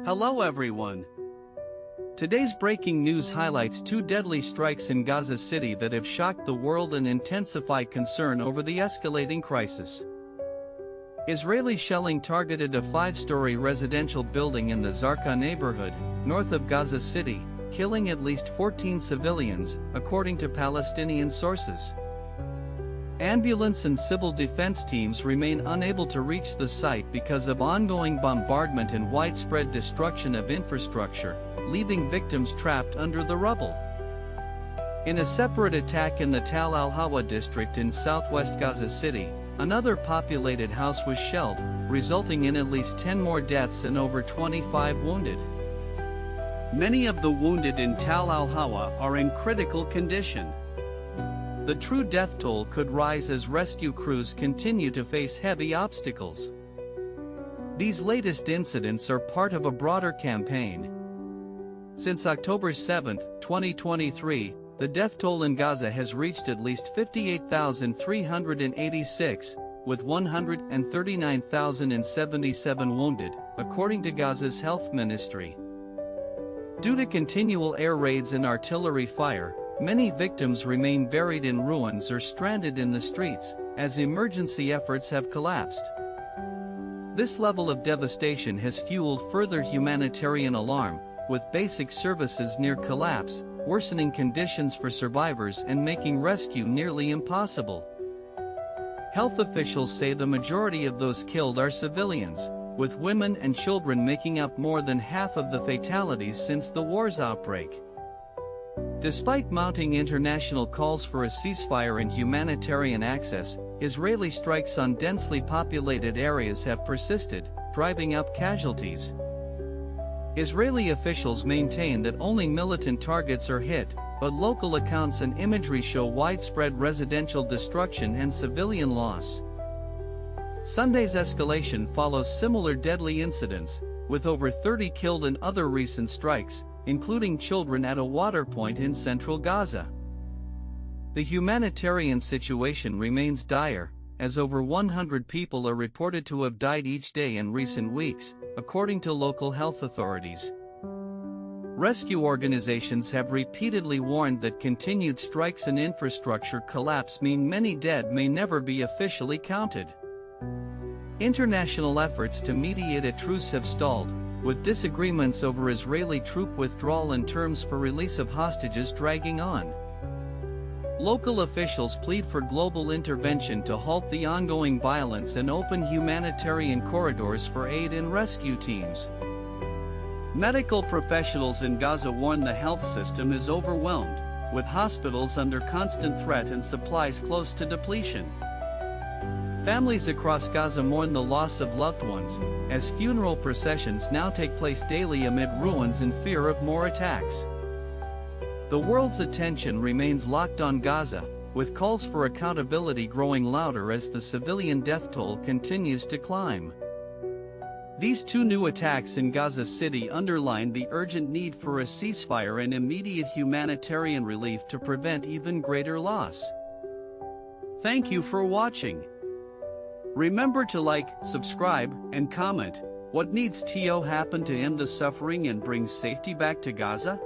Hello everyone. Today's breaking news highlights two deadly strikes in Gaza City that have shocked the world and intensified concern over the escalating crisis. Israeli shelling targeted a 5-story residential building in the Zarqa neighborhood, north of Gaza City, killing at least 14 civilians, according to Palestinian sources. Ambulance and civil defense teams remain unable to reach the site because of ongoing bombardment and widespread destruction of infrastructure, leaving victims trapped under the rubble. In a separate attack in the Tal al-Hawa district in southwest Gaza City, another populated house was shelled, resulting in at least 10 more deaths and over 25 wounded. Many of the wounded in Tal al-Hawa are in critical condition. The true death toll could rise as rescue crews continue to face heavy obstacles. These latest incidents are part of a broader campaign. Since October 7, 2023, the death toll in Gaza has reached at least 58,386, with 139,077 wounded, according to Gaza's health ministry. Due to continual air raids and artillery fire, many victims remain buried in ruins or stranded in the streets, as emergency efforts have collapsed. This level of devastation has fueled further humanitarian alarm, with basic services near collapse, worsening conditions for survivors and making rescue nearly impossible. Health officials say the majority of those killed are civilians, with women and children making up more than half of the fatalities since the war's outbreak. Despite mounting international calls for a ceasefire and humanitarian access, Israeli strikes on densely populated areas have persisted, driving up casualties. Israeli officials maintain that only militant targets are hit, but local accounts and imagery show widespread residential destruction and civilian loss. Sunday's escalation follows similar deadly incidents, with over 30 killed in other recent strikes, including children at a water point in central Gaza. The humanitarian situation remains dire, as over 100 people are reported to have died each day in recent weeks, according to local health authorities. Rescue organizations have repeatedly warned that continued strikes and infrastructure collapse mean many dead may never be officially counted. International efforts to mediate a truce have stalled, with disagreements over Israeli troop withdrawal and terms for release of hostages dragging on. Local officials plead for global intervention to halt the ongoing violence and open humanitarian corridors for aid and rescue teams. Medical professionals in Gaza warn the health system is overwhelmed, with hospitals under constant threat and supplies close to depletion. Families across Gaza mourn the loss of loved ones, as funeral processions now take place daily amid ruins and fear of more attacks. The world's attention remains locked on Gaza, with calls for accountability growing louder as the civilian death toll continues to climb. These two new attacks in Gaza City underline the urgent need for a ceasefire and immediate humanitarian relief to prevent even greater loss. Thank you for watching. Remember to like, subscribe, and comment. What needs to happen to end the suffering and bring safety back to Gaza?